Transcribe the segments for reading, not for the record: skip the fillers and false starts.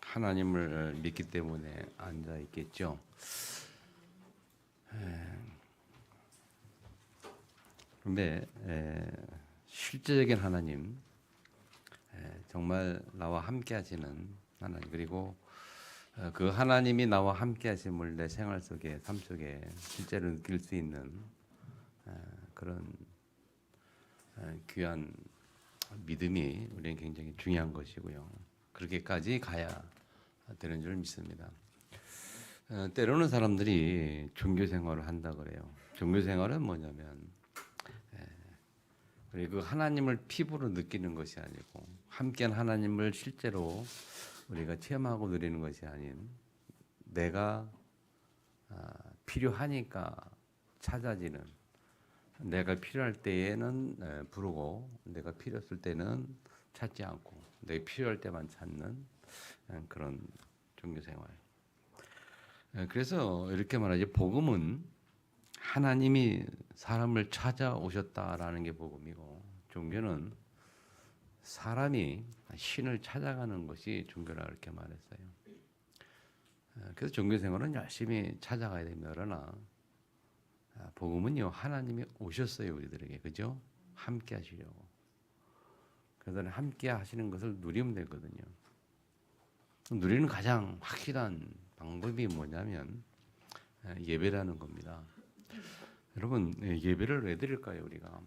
하나님을 믿기 때문에 앉아 있겠죠. 그런데 실제적인 하나님, 정말 나와 함께 하시는 하나님, 그리고 그 하나님이 나와 함께 하심을 내 생활 속에, 삶 속에 실제로 느낄 수 있는 그런 귀한 믿음이 우리는 굉장히 중요한 것이고요. 그렇게까지 가야 되는 줄 믿습니다. 때로는 사람들이 종교 생활을 한다 그래요. 종교 생활은 뭐냐면 그 하나님을 피부로 느끼는 것이 아니고 함께한 하나님을 실제로 우리가 체험하고 누리는 것이 아닌 내가 필요하니까 찾아지는, 내가 필요할 때에는 부르고 내가 필요 없을 때는 찾지 않고 내가 필요할 때만 찾는 그런 종교 생활. 그래서 이렇게 말하지, 복음은 하나님이 사람을 찾아오셨다라는 게 복음이고, 종교는 사람이 신을 찾아가는 것이 종교라 이렇게 말했어요. 그래서 종교 생활은 열심히 찾아가야 됩니다. 그러나 복음은요, 하나님이 오셨어요, 우리들에게. 그죠? 함께 하시려고. 그래서 함께 하시는 것을 누리면 되거든요. 누리는 가장 확실한 방법이 뭐냐면 예배라는 겁니다. 여러분, 예배를 왜 드릴까요? 우리가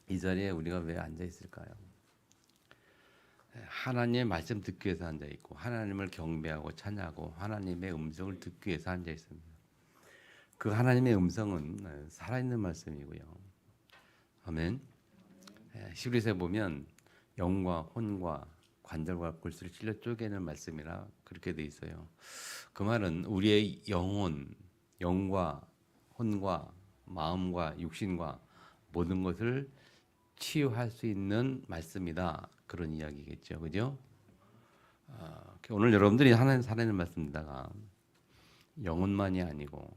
이 자리에 우리가 왜 앉아 있을까요? 하나님의 말씀 듣기 위해서 앉아 있고, 하나님을 경배하고 찬양하고 하나님의 음성을 듣기 위해서 앉아 있습니다. 그 하나님의 음성은 살아있는 말씀이고요. 아멘. 히브리서에 보면 영과 혼과 관절과 골수를 찔러 쪼개는 말씀이라 그렇게 돼 있어요. 그 말은 우리의 영혼, 영과 혼과 마음과 육신과 모든 것을 치유할 수 있는 말씀이다. 그런 이야기겠죠. 그죠? 오늘 여러분들이 하나님 살아있는 말씀 듣다가 영혼만이 아니고,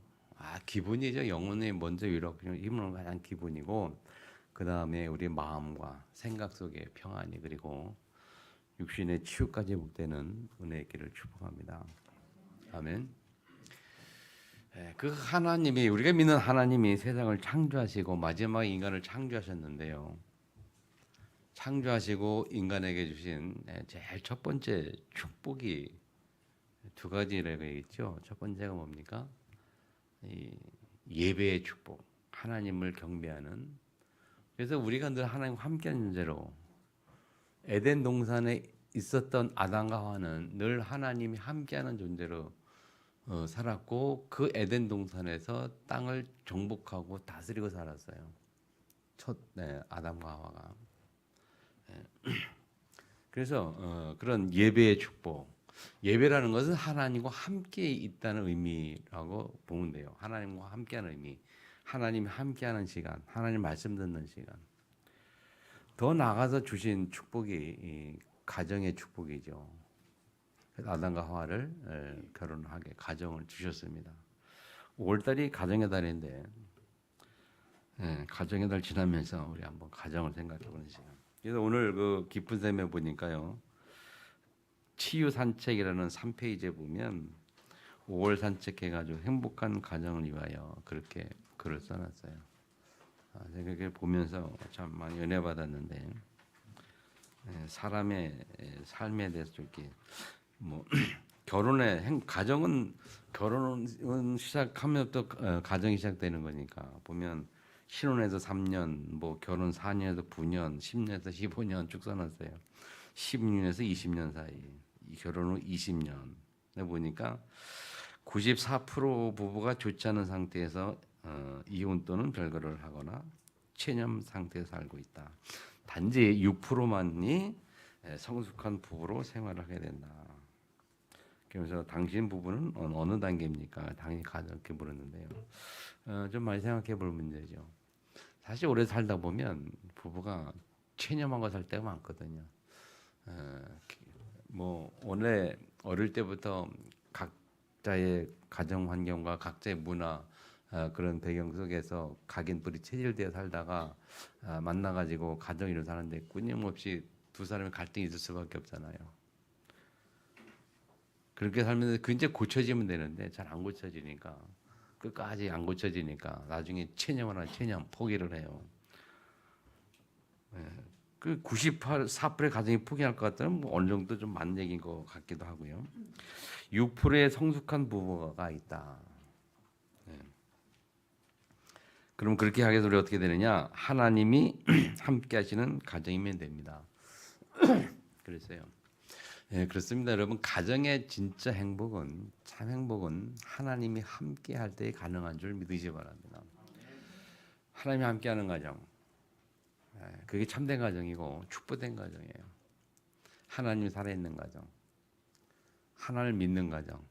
기분이죠. 영혼이 먼저 위로하고 힘은 가장 기분이고, 그 다음에 우리 마음과 생각 속에 평안이, 그리고 육신의 치유까지 복되는 은혜의 길을 축복합니다. 아멘. 그 하나님이, 우리가 믿는 하나님이 세상을 창조하시고 마지막 인간을 창조하셨는데요. 창조하시고 인간에게 주신 제일 첫 번째 축복이 두 가지라고 했죠. 첫 번째가 뭡니까? 예배의 축복, 하나님을 경배하는. 그래서 우리가 늘 하나님과 함께하는 존재로, 에덴 동산에 있었던 아담과 하와는 늘 하나님이 함께하는 존재로 살았고, 그 에덴 동산에서 땅을 정복하고 다스리고 살았어요. 첫 아담과 하와가. 그래서 그런 예배의 축복, 예배라는 것은 하나님과 함께 있다는 의미라고 보면 돼요. 하나님과 함께하는 의미, 하나님이 함께하는 시간, 하나님 말씀 듣는 시간. 더 나아가서 주신 축복이 가정의 축복이죠. 아담과 하와를 결혼하게 가정을 주셨습니다. 5월달이 가정의 달인데, 가정의 달 지나면서 우리 한번 가정을 생각해보는 시간. 그래서 오늘 그 깊은 샘에 보니까요, 치유 산책이라는 3페이지에 보면 5월 산책해가지고 행복한 가정을 위하여 그렇게 글을 써놨어요. 제가 이렇게 보면서 참 많이 은혜 받았는데, 사람의 삶에 대해서 이렇게 가정은, 결혼은 시작하면부터 가정이 시작되는 거니까, 보면 신혼에서 3년, 결혼 4년에서 9년, 10년에서 15년 쭉 써놨어요. 10년에서 20년 사이, 결혼 후 20년. 보니까 94% 부부가 좋지 않은 상태에서 이혼 또는 별거를 하거나 체념 상태에서 살고 있다. 단지 6%만이 성숙한 부부로 생활을 하게 된다. 그래서 당신 부부는 어느 단계입니까? 당연히 가정, 이렇게 물었는데요. 좀 많이 생각해 볼 문제죠. 사실 오래 살다 보면 부부가 체념하고 살 때가 많거든요. 원래 어릴 때부터 각자의 가정 환경과 각자의 문화, 그런 배경 속에서 각인뿔이 체질되어 살다가 만나가지고 가정을 사는데 끊임없이 두 사람의 갈등이 있을 수밖에 없잖아요. 그렇게 살면서 그 이제 고쳐지면 되는데 잘 안 고쳐지니까 끝까지 안 고쳐지니까 나중에 체념하나 체념 포기를 해요. 예. 그 94%의 가정이 포기할 것 같다면 뭐 어느 정도 좀 맞는 얘기인 것 같기도 하고요. 6%의 성숙한 부부가 있다. 예. 그럼 그렇게 하게 되면 어떻게 되느냐? 하나님이 함께 하시는 가정이면 됩니다. 그랬어요. 예, 그렇습니다. 여러분, 가정의 진짜 행복은, 참 행복은 하나님이 함께 할 때 가능한 줄 믿으시기 바랍니다. 하나님이 함께 하는 가정. 예, 그게 참된 가정이고 축복된 가정이에요. 하나님이 살아있는 가정. 하나님을 믿는 가정.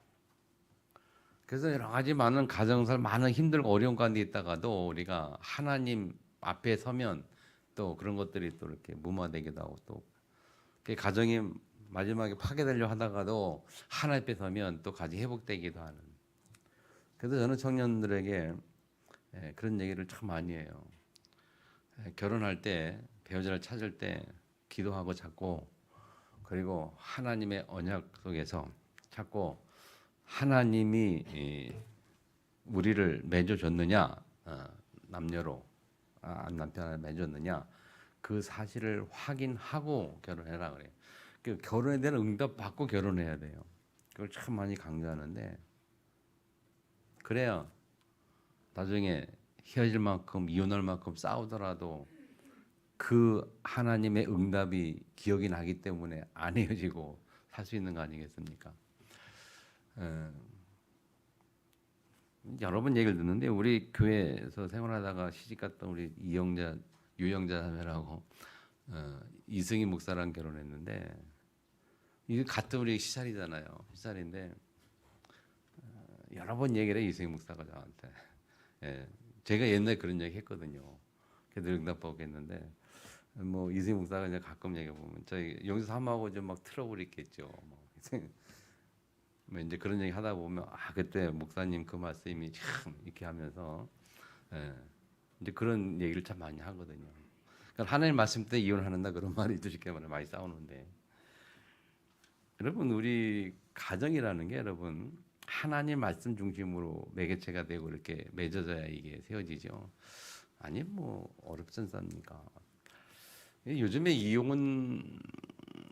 그래서 여러 가지 많은 가정살 많은 힘들고 어려운 가운데 있다가도 우리가 하나님 앞에 서면 또 그런 것들이 또 이렇게 무마되기도 하고 또 가정이 마지막에 파괴되려 하다가도 하나님 앞에 서면 또 가정이 회복되기도 하는. 그래서 저는 청년들에게 그런 얘기를 참 많이 해요. 결혼할 때 배우자를 찾을 때 기도하고 찾고 그리고 하나님의 언약 속에서 찾고 하나님이 우리를 맺어줬느냐 남녀로 남편을 맺어줬느냐 그 사실을 확인하고 결혼해라 그래요. 그 결혼에 대한 응답 받고 결혼해야 돼요. 그걸 참 많이 강조하는데 그래야 나중에 헤어질 만큼 이혼할 만큼 싸우더라도 그 하나님의 응답이 기억이 나기 때문에 안 헤어지고 살 수 있는 거 아니겠습니까? 여러 번 얘기를 듣는데 우리 교회에서 생활하다가 시집갔던 우리 유영자 자매라고 이승희 목사랑 결혼했는데 이게 같은 우리 시살이잖아요. 시살인데 여러 번 얘기를 해 이승희 목사가 저한테. 예, 제가 옛날에 그런 얘기 했거든요. 그래도 응답받고 했는데 뭐 이승희 목사가 이제 가끔 얘기해 보면 저희 여기서 사모하고 좀 막 트러블 있겠죠. 뭐 이제 그런 얘기 하다 보면 그때 목사님 그 말씀이 참 이렇게 하면서 이제 그런 얘기를 참 많이 하거든요. 그러니까 하나님 말씀 때 이혼하는다 그런 말이 두식게 말에 많이 싸우는데 여러분 우리 가정이라는 게 여러분 하나님 말씀 중심으로 매개체가 되고 이렇게 맺어져야 이게 세워지죠. 아니 뭐 어렵지 않습니까? 요즘에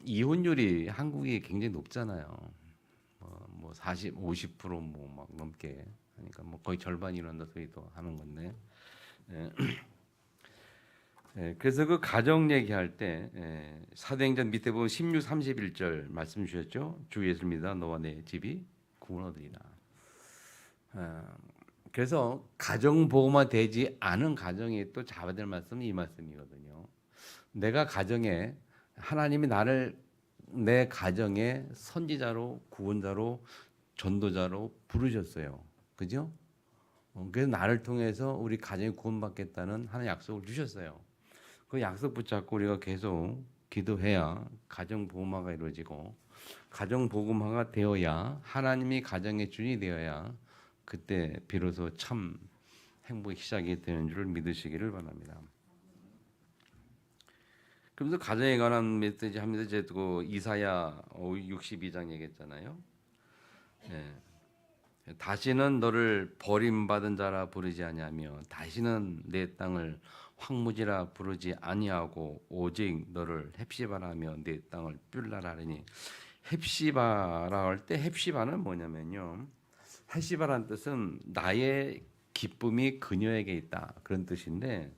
이혼율이 한국이 굉장히 높잖아요. 뭐 40, 50% 뭐 막 넘게 하니까 뭐 거의 절반이 이런다 소리도 하는 건데. 그래서 그 가정 얘기할 때 사도행전 밑에 보면 16, 31절 말씀 주셨죠. 주 예수를 믿어 너와 내 집이 구원 얻으리라. 그래서 가정 보호만 되지 않은 가정이 또 잡아야 될 말씀은 이 말씀이거든요. 내가 가정에 하나님이 나를 내 가정의 선지자로 구원자로 전도자로 부르셨어요. 그죠? 그래서 나를 통해서 우리 가정이 구원받겠다는 하나님 약속을 주셨어요. 그 약속 붙잡고 우리가 계속 기도해야 가정 복음화가 이루어지고 가정 복음화가 되어야 하나님이 가정의 주인이 되어야 그때 비로소 참 행복의 시작이 되는 줄 믿으시기를 바랍니다. 그러면서 가정에 관한 메시지 하면서 제가 그 이사야 62장 얘기했잖아요. 다시는 너를 버림받은 자라 부르지 아니하며 다시는 내 땅을 황무지라 부르지 아니하고 오직 너를 헵시바라며 내 땅을 뷸라라 하니 헵시바라 할 때 헵시바는 뭐냐면요. 헵시바라는 뜻은 나의 기쁨이 그녀에게 있다 그런 뜻인데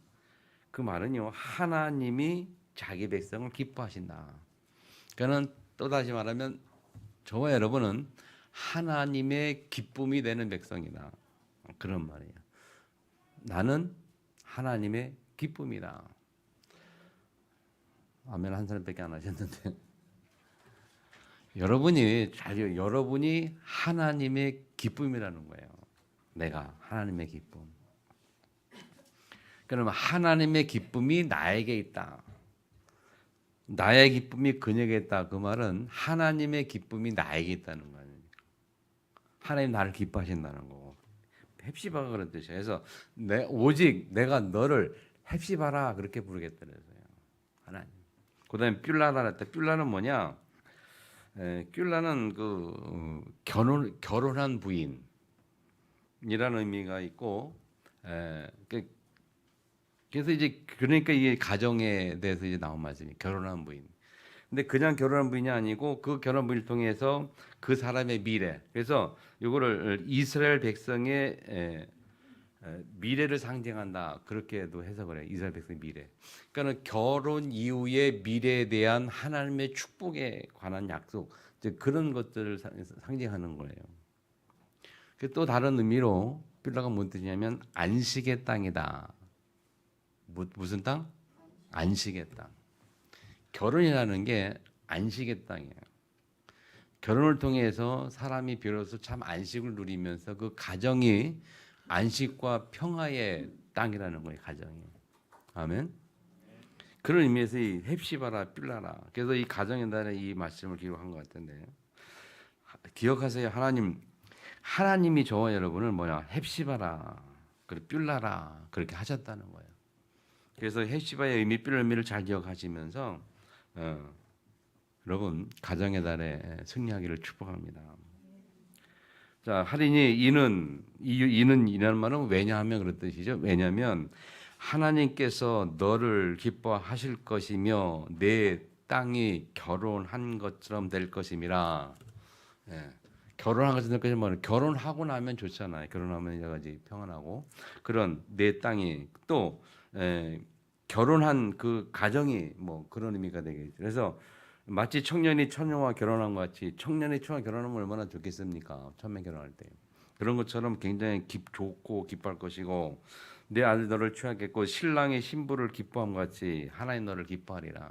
그 말은요 하나님이 자기 백성을 기뻐하신다. 그러니까는 또다시 말하면 저와 여러분은 하나님의 기쁨이 되는 백성이다. 그런 말이에요. 나는 하나님의 기쁨이다. 아멘 한 사람밖에 안 하셨는데 여러분이 하나님의 기쁨이라는 거예요. 내가 하나님의 기쁨. 그러면 하나님의 기쁨이 나에게 있다. 나의 기쁨이 그녀에게 있다. 그 말은 하나님의 기쁨이 나에게 있다는 거예요. 하나님 나를 기뻐하신다는 거고. 헵시바가 그런 뜻이에요. 그래서 오직 내가 너를 헵시바라 그렇게 부르겠다 그래서요. 하나님. 그다음에 뷸라라 할 때 뷸라는 뭐냐? 뀨라는 결혼한 부인이라는 의미가 있고, 그래서 이제 그러니까 이게 가정에 대해서 이제 나온 말씀이 결혼한 부인. 근데 그냥 결혼한 부인이 아니고 그 결혼 부인을 통해서 그 사람의 미래. 그래서 이거를 이스라엘 백성의 미래를 상징한다. 그렇게도 해석을 해요. 이스라엘 백성의 미래. 그러니까는 결혼 이후의 미래에 대한 하나님의 축복에 관한 약속, 즉 그런 것들을 상징하는 거예요. 또 다른 의미로 뀨라가 뭔 뜻이냐면 안식의 땅이다. 무슨 땅? 안식의 땅. 결혼이라는 게 안식의 땅이에요. 결혼을 통해서 사람이 비로소 참 안식을 누리면서 그 가정이 안식과 평화의 땅이라는 거예요. 가정이. 아멘. 그런 의미에서 이 헵시바라 뀨라라. 그래서 이 가정의 달에 이 말씀을 기록한 것 같은데 기억하세요. 하나님이 저와 여러분을 헵시바라 그리고 뀨라라 그렇게 하셨다는 거예요. 그래서 헵시바의 의미, 뀨라의 의미를 잘 기억하시면서 여러분 가정의 달에 승리하기를 축복합니다. 자, 할인이 이는 말은 왜냐하면 그런 뜻이죠. 왜냐하면 하나님께서 너를 기뻐하실 것이며 내 땅이 결혼한 것처럼 될 것임이라. 결혼한 것처럼 될 것이면 결혼하고 나면 좋잖아요. 결혼하면 여러 가지 평안하고 그런 내 땅이 또 결혼한 그 가정이 그런 의미가 되겠죠. 그래서 마치 청년이 처녀와 결혼한 것 같이 청년이 처녀와 결혼하면 얼마나 좋겠습니까? 처음에 결혼할 때 그런 것처럼 굉장히 좋고 기뻐할 것이고 내 아들 너를 취하겠고 신랑의 신부를 기뻐함 같이 하나님 너를 기뻐하리라.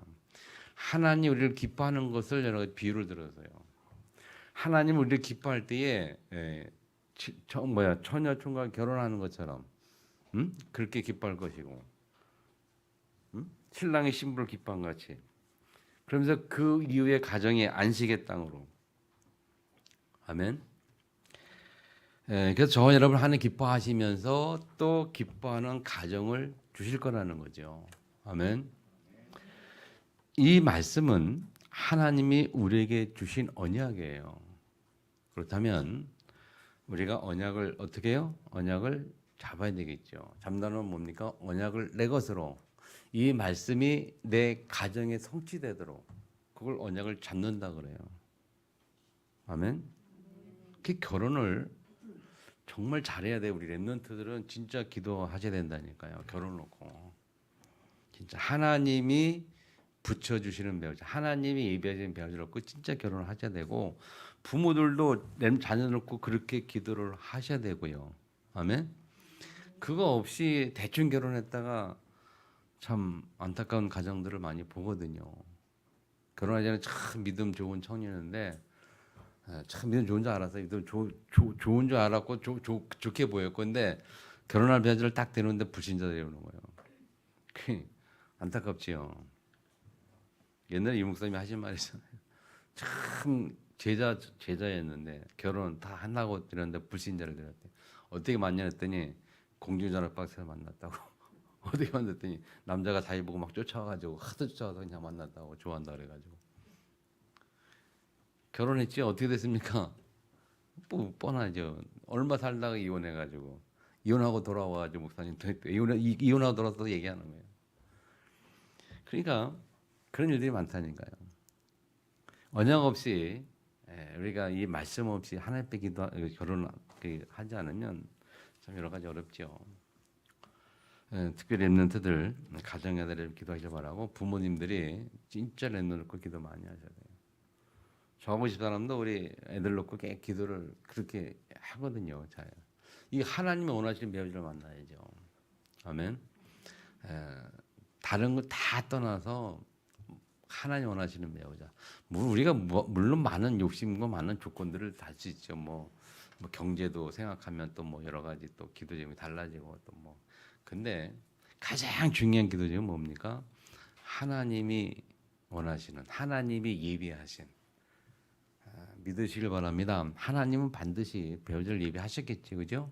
하나님 우리를 기뻐하는 것을 여러 가지 비유를 들어서요. 하나님 우리를 기뻐할 때에 처녀 총각 결혼하는 것처럼 그렇게 기뻐할 것이고 신랑의 신부를 기뻐한 같이 그러면서 그 이후에 가정이 안식의 땅으로. 아멘. 그래서 저와 여러분 하나님 기뻐하시면서 또 기뻐하는 가정을 주실 거라는 거죠. 아멘. 이 말씀은 하나님이 우리에게 주신 언약이에요. 그렇다면 우리가 언약을 어떻게 해요? 언약을 잡아야 되겠죠. 잡다는 뭡니까? 언약을 내 것으로 이 말씀이 내 가정에 성취되도록 그걸 언약을 잡는다 그래요. 아멘. 그 결혼을 정말 잘해야 돼. 우리 랩런트들은 진짜 기도하셔야 된다니까요. 결혼 놓고 진짜 하나님이 붙여주시는 배우자, 하나님이 예비하시는 배우자 놓고 진짜 결혼을 하셔야 되고 부모들도 자녀 놓고 그렇게 기도를 하셔야 되고요. 아멘. 그거 없이 대충 결혼했다가 참 안타까운 가정들을 많이 보거든요. 결혼하기 전에 참 믿음 좋은 청년인데 참 믿음 좋은 줄 알았어요. 믿음 좋은 줄 알았고 좋게 보였고 근데 결혼할 배우자를 딱 대는데 불신자들이 오는 거예요. 안타깝지요. 옛날에 이 목사님이 하신 말이 있잖아요. 참 제자였는데 결혼 다 한다고 이랬는데 불신자를 들었대. 어떻게 만났더니 공중전화 박스에서 만났다고. 어떻게 만났더니 남자가 자기 보고 막 쫓아와가지고 하도 쫓아와서 그냥 만났다고 좋아한다 그래가지고 결혼했지. 어떻게 됐습니까? 뻔하죠. 얼마 살다가 이혼해가지고 이혼하고 돌아와가지고 목사님한테 이혼하고 돌아와서 얘기하는 거예요. 그러니까 그런 일들이 많다니까요. 언약 없이 우리가 이 말씀 없이 하나님께 결혼을 하지 않으면 참 여러 가지 어렵죠. 특별히 랩런트들 가정의 달에 기도하시기 바라고 부모님들이 진짜 랩런트 놓고 기도 많이 하셔야 돼요. 저하고 집사람도 우리 애들 놓고 기도를 그렇게 하거든요. 이 하나님이 원하시는 배우자를 만나야죠. 아멘. 다른 거 다 떠나서 하나님 원하시는 배우자. 우리가 물론 많은 욕심과 많은 조건들을 달 수 있죠. 뭐 경제도 생각하면 또 여러 가지 또 기도 제목이 달라지고 또 근데 가장 중요한 기도 제목은 뭡니까? 하나님이 원하시는, 하나님이 예비하신. 믿으시길 바랍니다. 하나님은 반드시 배우자를 예비하셨겠지, 그죠?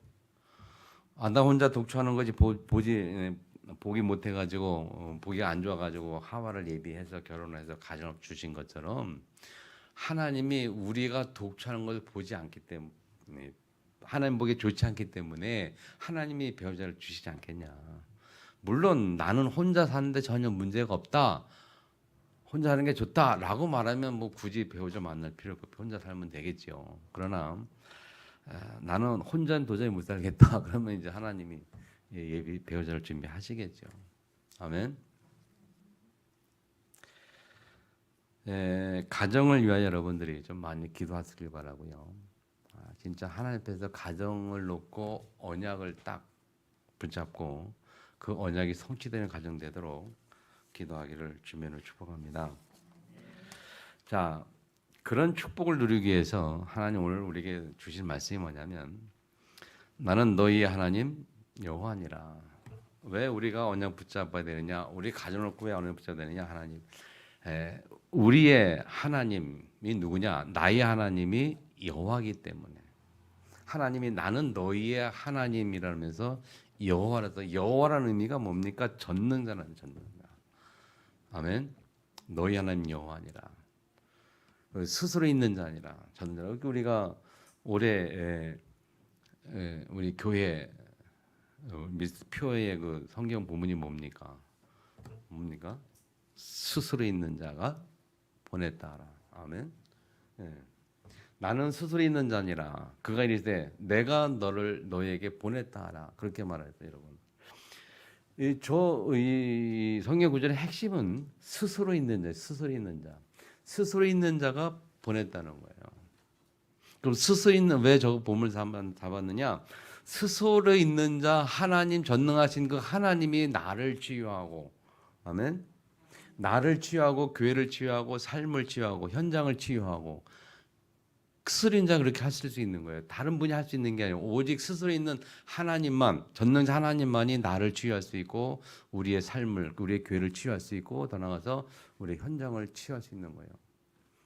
아담 혼자 독초하는 거지 보기 못해가지고 보기가 안 좋아가지고 하와를 예비해서 결혼해서 가정을 주신 것처럼 하나님이 우리가 독처하는 것을 보지 않기 때문에, 하나님 보기에 좋지 않기 때문에 하나님이 배우자를 주시지 않겠냐. 물론 나는 혼자 사는데 전혀 문제가 없다, 혼자 하는 게 좋다라고 말하면 뭐 굳이 배우자 만날 필요가 없고 혼자 살면 되겠죠. 그러나 나는 혼자는 도저히 못 살겠다 그러면 이제 하나님이 예비 배우자를 준비하시겠죠. 아멘. 가정을 위하여 여러분들이 좀 많이 기도하시길 바라고요. 진짜 하나님 앞에서 가정을 놓고 언약을 딱 붙잡고 그 언약이 성취되는 가정 되도록 기도하기를 주면을 축복합니다. 자, 그런 축복을 누리기 위해서 하나님 오늘 우리에게 주신 말씀이 뭐냐면 나는 너희의 하나님 여호와니라. 왜 우리가 언약 붙잡아야 되느냐? 우리 가정을 놓고 왜 언약 붙잡아야 되느냐? 하나님, 우리의 하나님이 누구냐? 나의 하나님이 여호와이기 때문에. 하나님이 나는 너희의 하나님이라면서 여호와라서, 여호와라는 의미가 뭡니까? 전능자라는, 전능자. 아멘. 너희 하나님 여호와니라. 스스로 있는 자 아니라 전능자. 우리가 올해 우리 교회 표의 그 성경 본문이 뭡니까? 스스로 있는 자가 보냈다라. 아멘. 나는 스스로 있는 자니라. 그가 이르되 내가 너에게 보냈다라. 그렇게 말했어요, 여러분. 이 성경 구절의 핵심은 스스로 있는 자, 스스로 있는 자, 스스로 있는 자가 보냈다는 거예요. 그럼 스스로 있는, 왜 저 본문을 잡았느냐? 스스로 있는 자, 하나님, 전능하신 그 하나님이 나를 치유하고, 아멘. 나를 치유하고 교회를 치유하고 삶을 치유하고 현장을 치유하고, 스스로 있는 자 그렇게 하실 수 있는 거예요. 다른 분이 할 수 있는 게 아니고 오직 스스로 있는 하나님만, 전능자 하나님만이 나를 치유할 수 있고 우리의 삶을, 우리의 교회를 치유할 수 있고 더 나아가서 우리의 현장을 치유할 수 있는 거예요.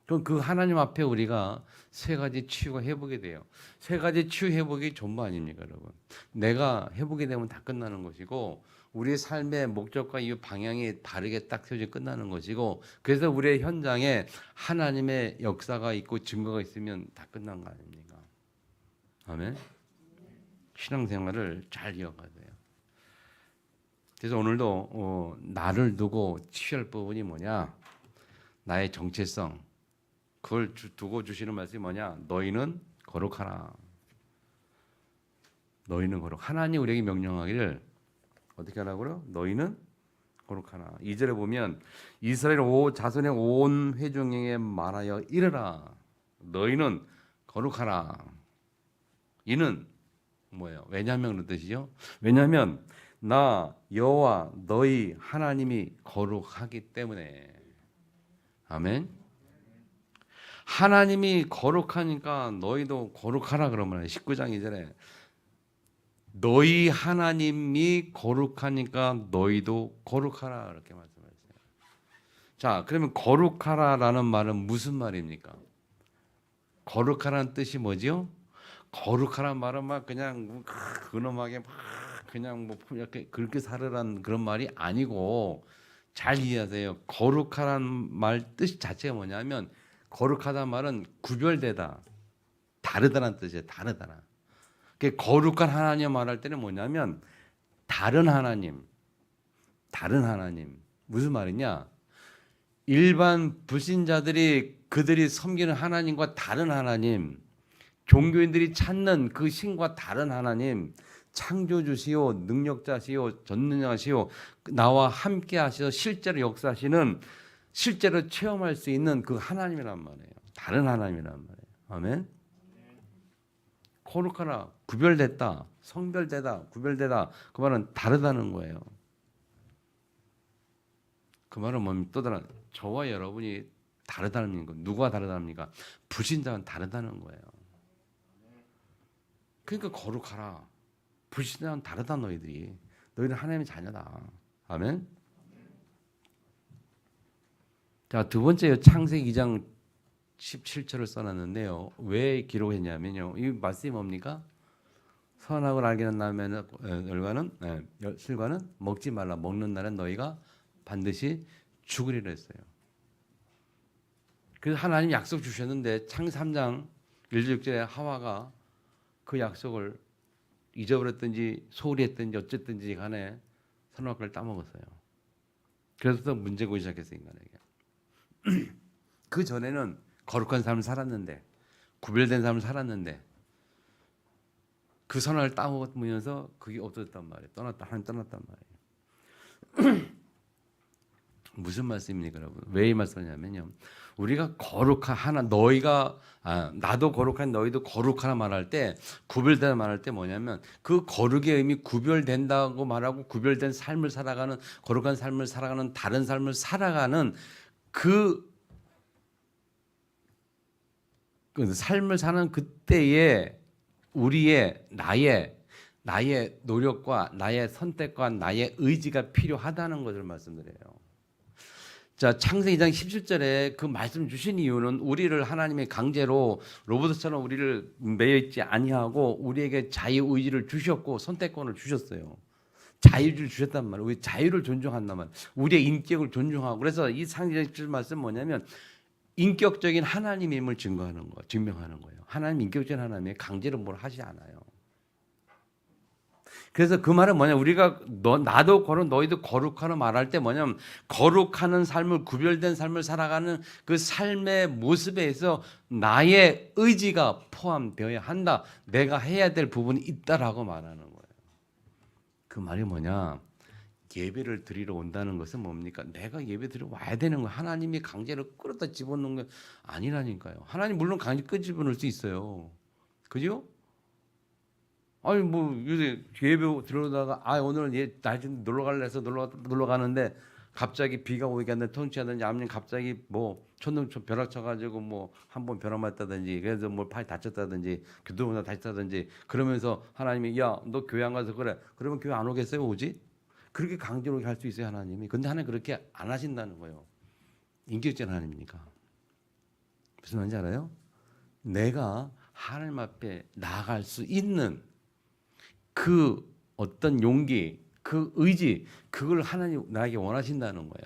그럼 그 하나님 앞에 우리가 세 가지 치유가 회복이 돼요. 세 가지 치유 회복이 전부 아닙니까, 여러분? 내가 회복이 되면 다 끝나는 것이고 우리의 삶의 목적과 이 방향이 다르게 딱 세워져 끝나는 것이고, 그래서 우리의 현장에 하나님의 역사가 있고 증거가 있으면 다 끝난 거 아닙니까? 아멘. 신앙생활을 잘 이어가야 돼요. 그래서 오늘도 나를 두고 치유할 부분이 뭐냐? 나의 정체성. 그걸 두고 주시는 말씀이 뭐냐? 너희는 거룩하라. 너희는 거룩. 하나님 우리에게 명령하기를 어떻게 하라고요? 너희는 거룩하라. 2절에 보면 이스라엘 자손의 온 회중에게 말하여 이르라. 너희는 거룩하라. 이는 뭐예요? 왜냐하면 뜻이죠. 왜냐하면 나 여호와 너희 하나님이 거룩하기 때문에. 아멘. 하나님이 거룩하니까 너희도 거룩하라 그러면 19장 2절에 너희 하나님이 거룩하니까 너희도 거룩하라 이렇게 말씀하셨어요. 자, 그러면 거룩하라라는 말은 무슨 말입니까? 거룩하라는 뜻이 뭐지요? 거룩하라는 말은 막 그냥 근엄하게 막 그냥 뭐 이렇게 그렇게 살으라는 그런 말이 아니고, 잘 이해하세요. 거룩하라는 말 뜻 자체가 뭐냐면 거룩하다는 말은 구별되다, 다르다는 뜻이에요. 다르다라. 거룩한 하나님 말할 때는 뭐냐면 다른 하나님, 다른 하나님. 무슨 말이냐? 일반 불신자들이 그들이 섬기는 하나님과 다른 하나님, 종교인들이 찾는 그 신과 다른 하나님, 창조주시오, 능력자시오, 전능하시오, 나와 함께 하셔서 실제로 역사하시는, 실제로 체험할 수 있는 그 하나님이란 말이에요. 다른 하나님이란 말이에요. 아멘. 거룩하라, 구별됐다, 성별되다, 구별되다. 그 말은 다르다는 거예요. 그 말은 뭡니까? 또 다른, 저와 여러분이 다르다는 거. 누가 다르다입니까? 불신자는 다르다는 거예요. 그러니까 거룩하라. 불신자는 다르다. 너희들이, 너희는 하나님의 자녀다. 아멘. 자, 두 번째 창세기 2장 17절을 써놨는데요. 왜 기록했냐면요. 이 말씀이 뭡니까? 선악을 알기는 나면 실과는 먹지 말라. 먹는 날은 너희가 반드시 죽으리라 했어요. 그래서 하나님 약속 주셨는데 창세기 3장 1절 6절에 하와가 그 약속을 잊어버렸든지 소홀히 했든지 어쨌든지 간에 선악과를 따먹었어요. 그래서 또 문제가 오기 시작했어요, 인간에게. 그 전에는 거룩한 삶을 살았는데, 구별된 삶을 살았는데 그 선악을 따먹으면서 그게 없어졌단 말이에요. 하나님 떠났단 말이에요. 무슨 말씀입니까, 여러분? 왜 이 말씀이냐면요. 우리가 거룩한 하나, 나도 거룩한 너희도 거룩하라 말할 때, 구별되다 말할 때 뭐냐면 그 거룩의 의미 구별된다고 말하고 구별된 삶을 살아가는, 거룩한 삶을 살아가는, 다른 삶을 살아가는 그 삶을 사는 그때에 우리의 나의 노력과 나의 선택과 나의 의지가 필요하다는 것을 말씀드려요. 자, 창세기 2장 17절에 그 말씀 주신 이유는 우리를 하나님의 강제로 로봇처럼 우리를 매여 있지 아니하고 우리에게 자유 의지를 주셨고 선택권을 주셨어요. 자유를 주셨단 말이에요. 우리 자유를 존중한단 말이에요. 우리의 인격을 존중하고. 그래서 이 창세기 17절 말씀 뭐냐면 인격적인 하나님임을 증명하는 거예요. 하나님 인격적인 하나님이 강제로 뭘 하지 않아요. 그래서 그 말은 뭐냐? 우리가 나도 거룩 너희도 거룩하라 말할 때 뭐냐면 거룩하는 삶을 구별된 삶을 살아가는 그 삶의 모습에서 나의 의지가 포함되어야 한다. 내가 해야 될 부분이 있다라고 말하는 거예요. 그 말이 뭐냐? 예배를 드리러 온다는 것은 뭡니까? 내가 예배 드리러 와야 되는 거예요. 하나님이 강제로 끌어다 집어넣는 게 아니라니까요. 하나님 물론 강제 끄집어넣을 수 있어요. 그죠? 아니 뭐 요새 예배 들어오다가 오늘 날 좀 놀러 갈래 해서 놀러 가는데 갑자기 비가 오겠는데 통치하든지 아니면 갑자기 뭐 천둥 벼락 쳐가지고 뭐 한 번 벼락 맞다든지 그래서 뭐 팔 다쳤다든지 교통사고 다쳤다든지 그러면서 하나님이 야 너 교회 안 가서 그래 그러면 교회 안 오겠어요? 오지? 그렇게 강제로 할 수 있어요 하나님이. 근데 하나님 그렇게 안 하신다는 거예요. 인격적인 하나님이니까. 무슨 말인지 알아요? 내가 하나님 앞에 나아갈 수 있는 그 어떤 용기, 그 의지, 그걸 하나님 나에게 원하신다는 거예요.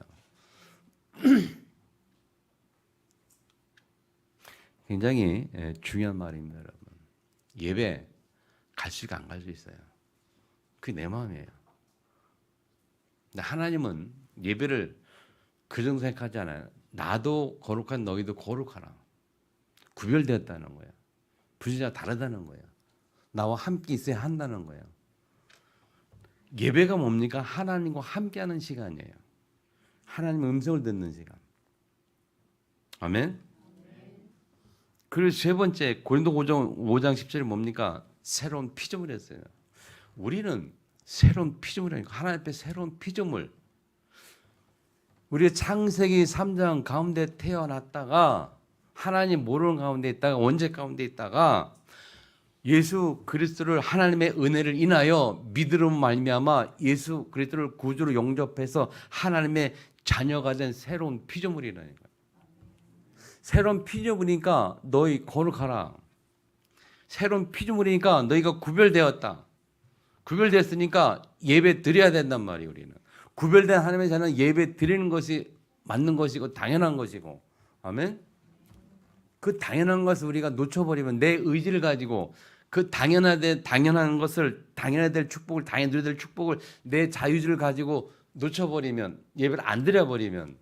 굉장히 중요한 말입니다, 여러분. 예배 갈 수 있고 안 갈 수 있어요. 그게 내 마음이에요. 근데 하나님은 예배를 그 정도 생각하지 않아요. 나도 거룩한 너희도 거룩하라. 구별되었다는 거예요. 부지가 다르다는 거예요. 나와 함께 있어야 한다는 거예요. 예배가 뭡니까? 하나님과 함께하는 시간이에요. 하나님의 음성을 듣는 시간. 아멘. 그리고 세 번째 고린도 5장 10절이 뭡니까? 새로운 피조물이 했어요. 우리는 새로운 피조물이니까 하나님 앞에 새로운 피조물. 우리 창세기 3장 가운데 태어났다가 하나님 모르는 가운데 있다가 원죄 가운데 있다가 예수 그리스도를 하나님의 은혜를 인하여 믿음으로 말미암아 예수 그리스도를 구주로 영접해서 하나님의 자녀가 된 새로운 피조물이라는 거예요. 새로운 피조물이니까 너희 거룩하라. 새로운 피조물이니까 너희가 구별되었다. 구별됐으니까 예배 드려야 된단 말이에요. 우리는 구별된 하나님의 자녀는 예배 드리는 것이 맞는 것이고 당연한 것이고, 아멘. 그 당연한 것을 우리가 놓쳐버리면 내 의지를 가지고 그 당연한 것을 당연해야 될 축복을 당연히 누려야 될 축복을 내 자유주의를 가지고 놓쳐버리면 예배를 안 드려버리면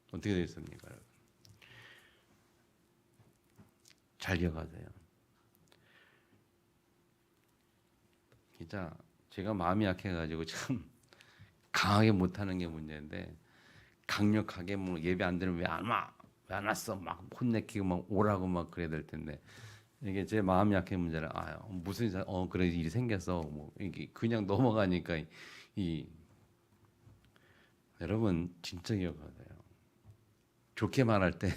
어떻게 되겠습니까? 잘 기억하세요. 진짜 제가 마음이 약해가지고 참 강하게 못하는 게 문제인데 강력하게 뭐 예배 안 되면 왜 안 와? 왜 안 왔어? 막 혼내키고 막 오라고 막 그래야 될 텐데 이게 제 마음이 약해 문제라 무슨 그래 일이 생겨서 뭐 이게 그냥 넘어가니까 여러분 진짜 기억하세요. 좋게 말할 때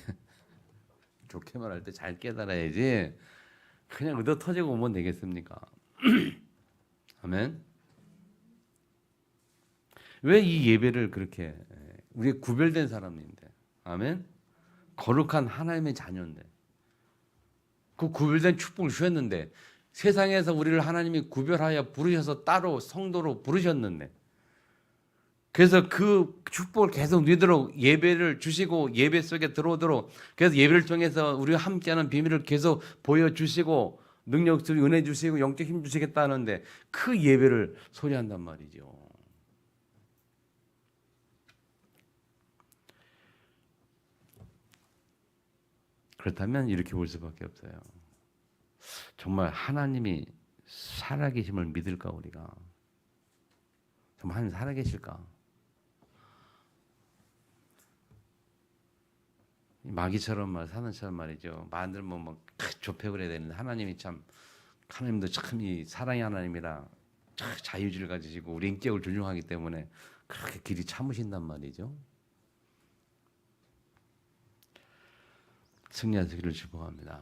잘 깨달아야지 그냥 의도 터지고 오면 되겠습니까? 아멘. 왜 이 예배를 그렇게 우리 구별된 사람인데, 아멘. 거룩한 하나님의 자녀인데, 그 구별된 축복을 주셨는데, 세상에서 우리를 하나님이 구별하여 부르셔서 따로 성도로 부르셨는데, 그래서 그 축복을 계속 누리도록 예배를 주시고 예배 속에 들어오도록 그래서 예배를 통해서 우리가 함께하는 비밀을 계속 보여주시고 능력 주시고 은혜 주시고 영적 힘 주시겠다는데 그 예배를 소리한단 말이죠. 그렇다면 이렇게 볼 수밖에 없어요. 정말 하나님이 살아계심을 믿을까 우리가? 정말 하나님 살아계실까? 마귀처럼 사는처럼 말이죠. 만들면 뭐 조폐를 해야 되는데 하나님도 참 이 사랑의 하나님이라 자유주의를 가지시고 우리 인격을 존중하기 때문에 그렇게 길이 참으신단 말이죠. 승리하시기를 축복합니다.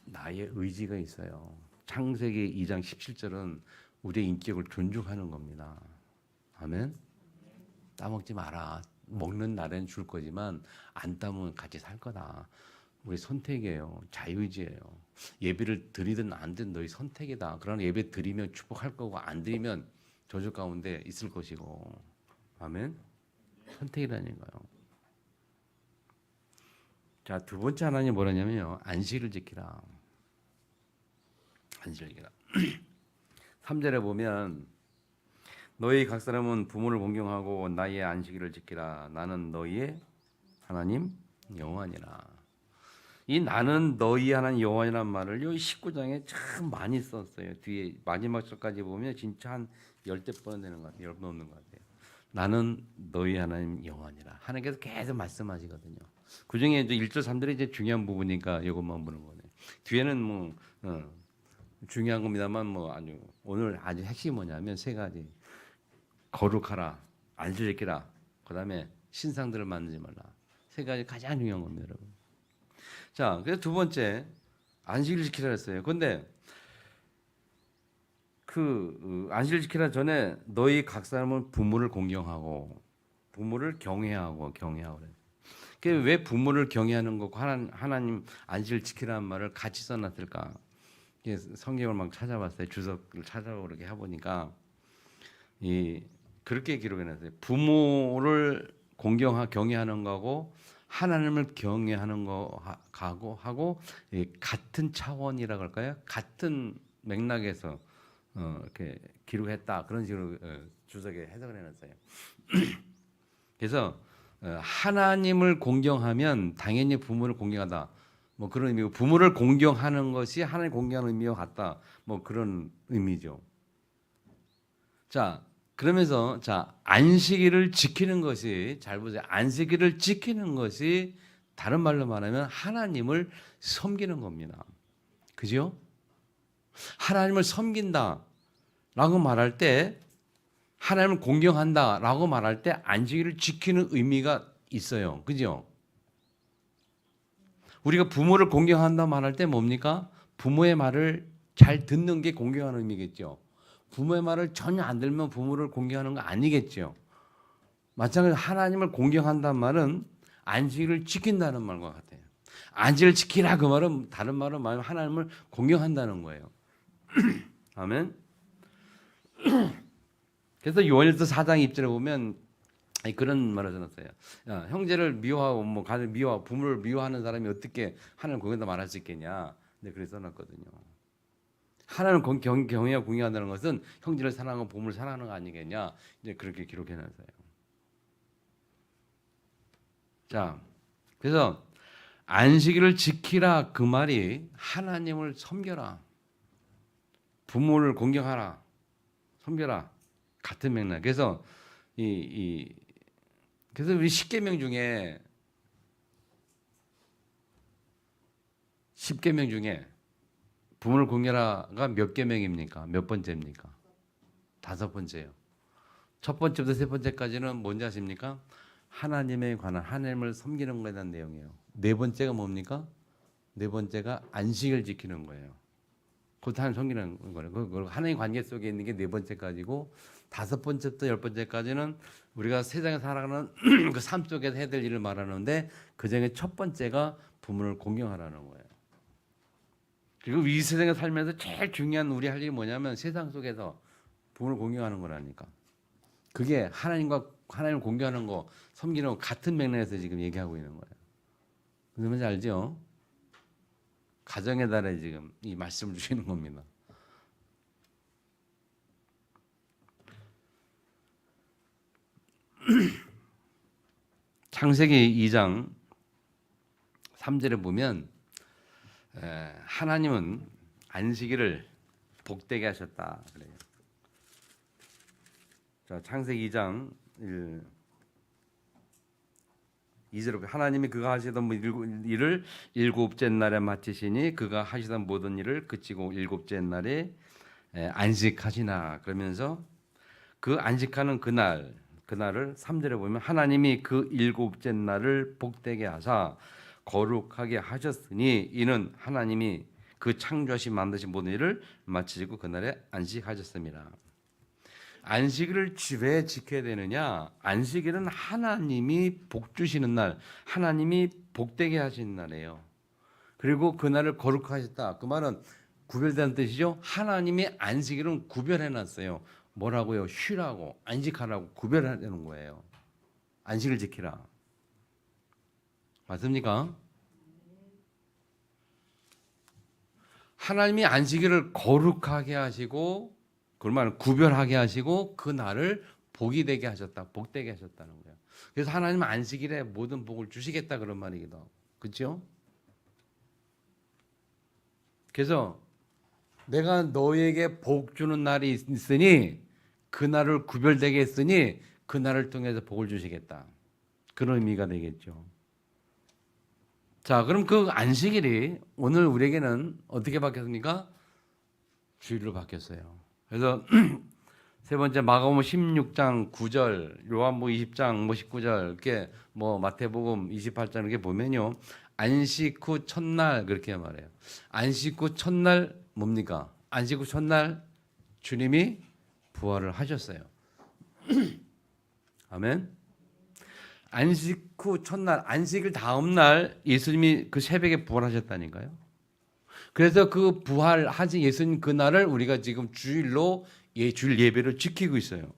나의 의지가 있어요. 창세기 2장 17절은 우리의 인격을 존중하는 겁니다. 아멘. 따먹지 마라. 먹는 날엔 줄 거지만 안 따면 같이 살 거다. 우리 선택이에요. 자유의지예요. 예배를 드리든 안 드리든 너희 선택이다. 그러나 예배 드리면 축복할 거고 안 드리면 저주 가운데 있을 것이고. 아멘. 선택이라는 거예요. 자, 두 번째 하나님 뭐라냐면요. 안식일을 지키라. 안식일을 지키라. 3절에 보면 너희 각 사람은 부모를 공경하고 나의 안식일을 지키라. 나는 너희의 하나님 여호와니라. 이 나는 너희 하나님 여호와니란 말을 이 19장에 참 많이 썼어요. 뒤에 마지막 절까지 보면 진짜 한 10번 되는 것 같아요. 10번 넘는 것 같아요. 나는 너희 하나님 여호와니라. 하나님께서 계속 말씀하시거든요. 그 중에 이제 1절 3절이 이제 중요한 부분이니까 이것만 보는 거네. 뒤에는 뭐 중요한 겁니다만 뭐 아주 오늘 아주 핵심이 뭐냐면 세 가지. 거룩하라, 안식일 지키라, 그다음에 신상들을 만들지 말라. 세 가지 가장 중요한 겁니다, 여러분. 자, 그래서 두 번째 안식일 지키라 했어요. 근데 안식일 지키라 전에 너희 각 사람은 부모를 공경하고 부모를 경외하고 그래. 왜 부모를 경외하는 거고 하나님 안식일 지키라는 말을 같이 써놨을까? 성경을 막 찾아봤어요. 주석을 찾아보고 이렇게 해보니까 그렇게 기록해놨어요. 부모를 경외하는 거하고 하나님을 경외하는 거하고 같은 차원이라고 할까요? 같은 맥락에서 이렇게 기록했다. 그런 식으로 주석에 해석을 해놨어요. 그래서 하나님을 공경하면 당연히 부모를 공경하다. 뭐 그런 의미고 부모를 공경하는 것이 하나님 공경하는 의미와 같다. 뭐 그런 의미죠. 자, 그러면서 안식일을 지키는 것이 잘 보세요. 안식일을 지키는 것이 다른 말로 말하면 하나님을 섬기는 겁니다. 그죠? 하나님을 섬긴다라고 말할 때 하나님을 공경한다라고 말할 때 안식일을 지키는 의미가 있어요. 그죠? 우리가 부모를 공경한다 말할 때 뭡니까? 부모의 말을 잘 듣는 게 공경하는 의미겠죠. 부모의 말을 전혀 안 들으면 부모를 공경하는 거 아니겠죠. 마찬가지로 하나님을 공경한다는 말은 안식일을 지킨다는 말과 같아요. 안식일을 지키라 그 말은 다른 말로 말하면 하나님을 공경한다는 거예요. 아멘. 그래서 요한일서 4장 2절에 보면 그런 말을 써놨어요. 형제를 미워하고 뭐 가족 미워하고 부모를 미워하는 사람이 어떻게 하나님 공경한다 말할 수 있겠냐. 네, 그래서 써놨거든요. 하나님을 경외하고 공경한다는 것은 형제를 사랑하고 부모를 사랑하는 거 아니겠냐. 이제 그렇게 기록해놨어요. 자, 그래서 안식일을 지키라 그 말이 하나님을 섬겨라, 부모를 공경하라, 섬겨라 같은 맥락. 그래서 그래서 우리 10계명 중에 부모를 공경하라가 몇 계명입니까? 몇 번째입니까? 5번째예요. 첫 번째부터 세 번째까지는 뭔지 아십니까? 하나님에 관한 하나님을 섬기는 것에 대한 내용이에요. 네 번째가 뭡니까? 네 번째가 안식을 지키는 거예요. 그것도 하나님 섬기는 거예요. 그 하나님 관계 속에 있는 게 네 번째까지고 5번째부터 10번째까지는 우리가 세상에 살아가는 그 삶 속에서 해야 될 일을 말하는데 그 중에 첫 번째가 부모를 공경하라는 거예요. 그리고 이 세상에 살면서 제일 중요한 우리 할 일이 뭐냐면 세상 속에서 부모를 공경하는 거라니까. 그게 하나님을 공경하는 거, 섬기는 거 같은 맥락에서 지금 얘기하고 있는 거예요. 무슨 말인지 알죠? 가정의 달에 지금 이 말씀을 주시는 겁니다. 창세기 2장 3절에 보면 하나님은 안식일을 복되게 하셨다 그래요. 자, 창세기 2장 2절에 하나님이 그가 하시던 일을 일곱째 날에 마치시니 그가 하시던 모든 일을 그치고 일곱째 날에 안식하시나 그러면서 그 안식하는 그날을 3절에 보면 하나님이 그 일곱째 날을 복되게 하사 거룩하게 하셨으니 이는 하나님이 그 창조하신 만드신 모든 일을 마치시고 그날에 안식하셨습니다. 안식일을 왜 지켜야 되느냐? 안식일은 하나님이 복 주시는 날, 하나님이 복되게 하시는 날이에요. 그리고 그날을 거룩하셨다. 그 말은 구별되는 뜻이죠. 하나님이 안식일은 구별해놨어요. 뭐라고요? 쉬라고, 안식하라고 구별하려는 거예요. 안식을 지키라. 맞습니까? 하나님이 안식일을 거룩하게 하시고 그 말은 구별하게 하시고 그 날을 복이 되게 하셨다. 복되게 하셨다는 거예요. 그래서 하나님은 안식일에 모든 복을 주시겠다 그런 말이기도 하고. 그렇죠? 그래서 내가 너에게 복 주는 날이 있으니 그 날을 구별되게 했으니 그 날을 통해서 복을 주시겠다. 그런 의미가 되겠죠. 자, 그럼 그 안식일이 오늘 우리에게는 어떻게 바뀌었습니까? 주일로 바뀌었어요. 그래서 세 번째 마가복음 16장 9절, 요한복음 20장 19절 이렇게 마태복음 28장 이렇게 보면요. 안식 후 첫날 그렇게 말해요. 안식 후 첫날 뭡니까? 안식 후 첫날 주님이 부활을 하셨어요. 아멘. 안식 후 첫날, 안식일 다음 날 예수님이 그 새벽에 부활하셨다니까요. 그래서 그 부활하신 예수님 그날을 우리가 지금 주일로 주일 예배를 지키고 있어요.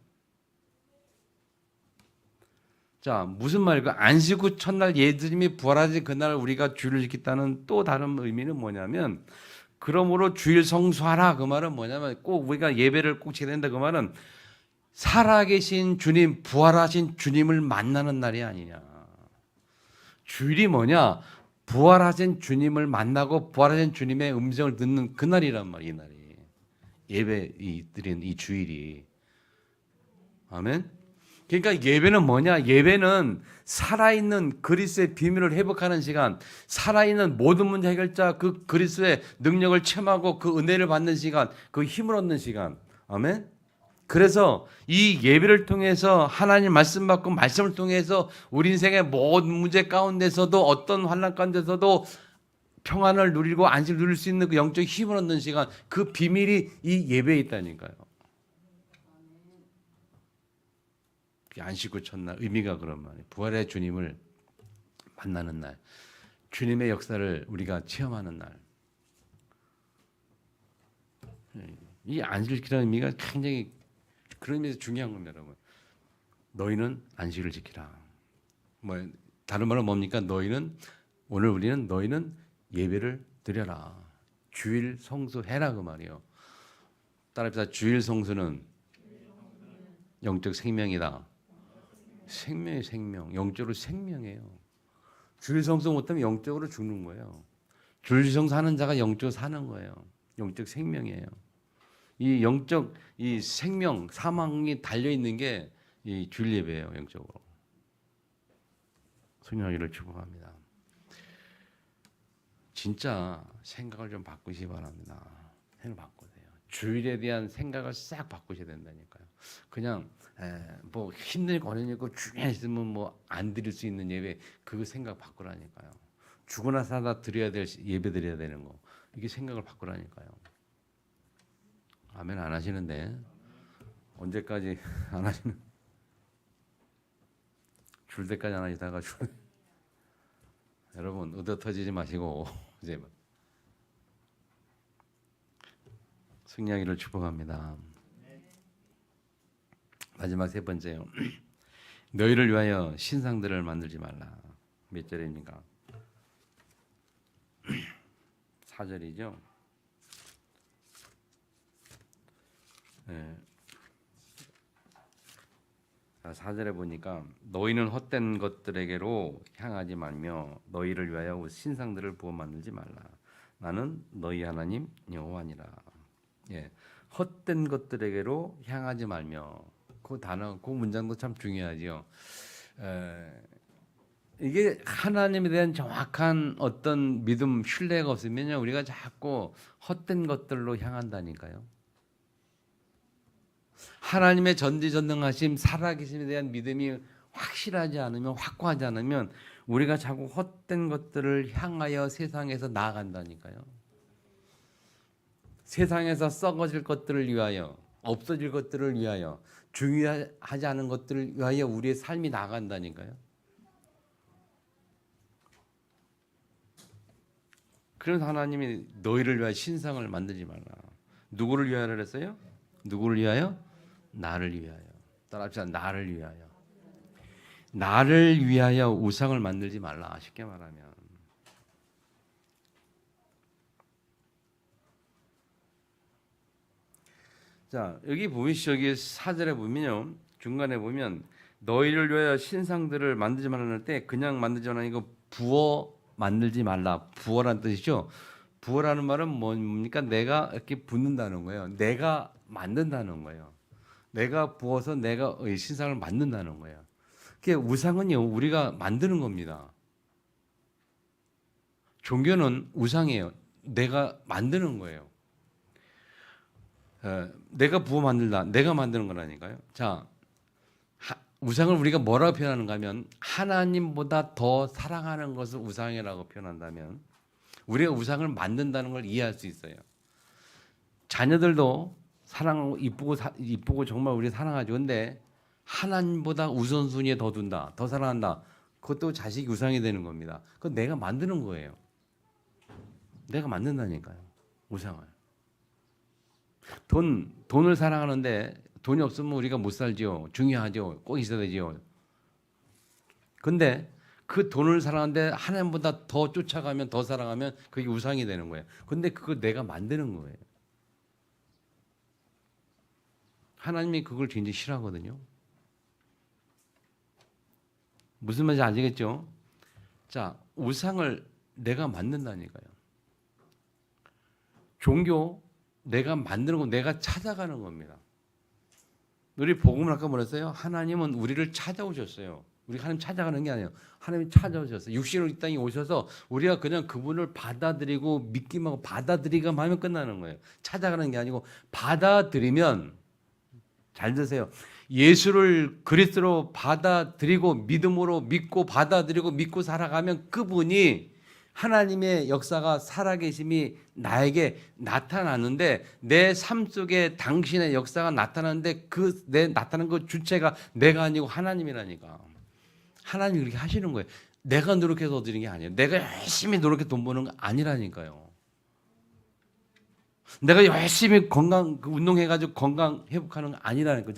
자, 무슨 말일까? 안식 후 첫날 예수님이 부활하신 그날 우리가 주일을 지켰다는 또 다른 의미는 뭐냐면 그러므로 주일 성수하라 그 말은 뭐냐면 꼭 우리가 예배를 꼭 지켜야 된다 그 말은 살아계신 주님, 부활하신 주님을 만나는 날이 아니냐. 주일이 뭐냐? 부활하신 주님을 만나고 부활하신 주님의 음성을 듣는 그날이란 말이에요. 이 날이. 예배 드린 이 주일이. 아멘. 그러니까 예배는 뭐냐? 예배는 살아있는 그리스도의 비밀을 회복하는 시간, 살아있는 모든 문제 해결자 그 그리스도의 능력을 체험하고 그 은혜를 받는 시간, 그 힘을 얻는 시간. 아멘. 그래서 이 예배를 통해서 하나님 말씀 받고 말씀을 통해서 우리 인생의 모든 문제 가운데서도 어떤 환난 가운데서도 평안을 누리고 안식을 누릴 수 있는 그 영적 힘을 얻는 시간, 그 비밀이 이 예배에 있다니까요. 안식 후 첫날 의미가 그런 말이에요. 부활의 주님을 만나는 날, 주님의 역사를 우리가 체험하는 날. 이 안식을 지키라는 의미가 굉장히 그런 의미에서 중요한 겁니다, 여러분. 너희는 안식을 지키라. 다른 말은 뭡니까? 오늘 우리는 너희는 예배를 드려라. 주일 성수해라 그 말이에요. 따라합시다. 주일 성수는 영적 생명이다. 생명의 생명, 영적으로 생명이에요. 주일 성수 못하면 영적으로 죽는 거예요. 주일 성수하는 자가 영적으로 사는 거예요. 영적 생명이에요. 이 영적 이 생명 사망이 달려 있는 게 이 주일 예배예요, 영적으로. 성령이를 축복합니다. 진짜 생각을 좀 바꾸시기 바랍니다. 생각 바꾸세요. 주일에 대한 생각을 싹 바꾸셔야 된다니까요. 그냥 힘들고 어려우니까 주일에 있으면 안 드릴 수 있는 예배 그 생각 바꾸라니까요. 죽으나 살다 드려야 될 예배 드려야 되는 거 이게 생각을 바꾸라니까요. 아멘 안 하시는데 언제까지 안 하시는? 줄 때까지 안 하시다가 여러분 의도 터지지 마시고 이제 승리하기를 축복합니다. 마지막 세 번째요. 너희를 위하여 신상들을 만들지 말라. 몇 절입니까? 4절이죠. 네. 4절에 보니까 너희는 헛된 것들에게로 향하지 말며 너희를 위하여 신상들을 부어 만들지 말라. 나는 너희 하나님 여호와니라. 예, 헛된 것들에게로 향하지 말며 그 단어, 그 문장도 참 중요하죠. 이게 하나님에 대한 정확한 어떤 믿음, 신뢰가 없으면요, 우리가 자꾸 헛된 것들로 향한다니까요. 하나님의 전지전능하심, 살아계심에 대한 믿음이 확실하지 않으면, 확고하지 않으면 우리가 자꾸 헛된 것들을 향하여 세상에서 나아간다니까요. 세상에서 썩어질 것들을 위하여, 없어질 것들을 위하여, 중요하지 않은 것들을 위하여 우리의 삶이 나아간다니까요. 그래서 하나님이 너희를 위하여 신상을 만들지 말라. 누구를 위하여 그랬어요? 누구를 위하여? 나를 위하여. 따라합시다. 나를 위하여. 나를 위하여 우상을 만들지 말라. 쉽게 말하면. 자, 여기 보이시죠? 여기 4절에 보면요. 중간에 보면 너희를 위하여 신상들을 만들지 말라는 때 그냥 만들지 말라. 이거 부어 만들지 말라. 부어라는 뜻이죠. 부어라는 말은 뭡니까? 내가 이렇게 붓는다는 거예요. 내가 만든다는 거예요. 내가 부어서 내가 신상을 만든다는 거예요. 그게 우상은요, 우리가 만드는 겁니다. 종교는 우상이에요. 내가 만드는 거예요. 내가 부어 만들다. 내가 만드는 거라니까요. 자, 우상을 우리가 뭐라고 표현하는가 하면 하나님보다 더 사랑하는 것을 우상이라고 표현한다면 우리가 우상을 만든다는 걸 이해할 수 있어요. 자녀들도 사랑하고 이쁘고 정말 우리 사랑하죠. 근데 하나님보다 우선순위에 더 둔다. 더 사랑한다. 그것도 자식이 우상이 되는 겁니다. 그건 내가 만드는 거예요. 내가 만든다니까요. 우상을. 돈을 사랑하는데 돈이 없으면 우리가 못 살죠. 중요하죠. 꼭 있어야 되죠. 근데 그 돈을 사랑하는데 하나님보다 더 쫓아가면 더 사랑하면 그게 우상이 되는 거예요. 근데 그거 내가 만드는 거예요. 하나님이 그걸 굉장히 싫어하거든요. 무슨 말인지 아시겠죠? 자, 우상을 내가 만든다니까요. 종교 내가 만드는 거, 내가 찾아가는 겁니다. 우리 복음을 아까 뭐랬어요? 하나님은 우리를 찾아오셨어요. 우리 하나님 찾아가는 게 아니에요. 하나님이 찾아오셨어요. 육신으로 이 땅에 오셔서 우리가 그냥 그분을 받아들이고 믿기만 하고 받아들이기만 하면 끝나는 거예요. 찾아가는 게 아니고 받아들이면, 잘 드세요. 예수를 그리스도로 받아들이고 믿음으로 믿고 받아들이고 믿고 살아가면 그분이 하나님의 역사가 살아계심이 나에게 나타나는데 내 삶 속에 당신의 역사가 나타나는데 그 내 나타나는 그 주체가 내가 아니고 하나님이라니까. 하나님이 그렇게 하시는 거예요. 내가 노력해서 얻는 게 아니에요. 내가 열심히 노력해 돈 버는 거 아니라니까요. 내가 열심히 운동해가지고 건강 회복하는 거 아니라니까요.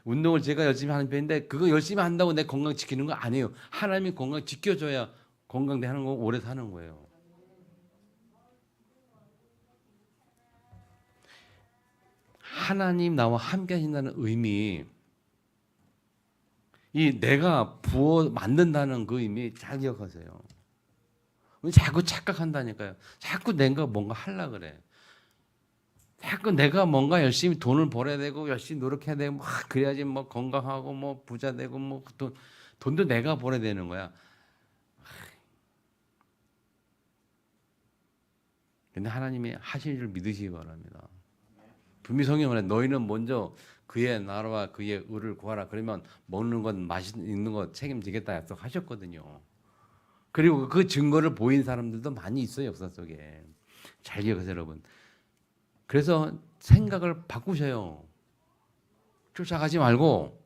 운동을 제가 열심히 하는 편인데 그거 열심히 한다고 내 건강 지키는 거 아니에요. 하나님이 건강 지켜줘야 건강대 하는 거 오래 사는 거예요. 하나님 나와 함께 하신다는 의미, 이 내가 부어 만든다는 그 의미 잘 기억하세요. 자꾸 착각한다니까요. 자꾸 내가 뭔가 하려고 그래. 자꾸 내가 뭔가 열심히 돈을 벌어야 되고 열심히 노력해야 되고 막 그래야지 뭐 건강하고 뭐 부자 되고 뭐 돈도 내가 벌어야 되는 거야. 근데 하나님이 하실 줄 믿으시기 바랍니다. 분명히 성경에 너희는 먼저 그의 나라와 그의 의를 구하라. 그러면 먹는 것, 맛있는 것 책임지겠다 약속하셨거든요. 그리고 그 증거를 보인 사람들도 많이 있어요. 역사 속에. 잘 기억하세요, 여러분. 그래서 생각을 바꾸셔요. 쫓아가지 말고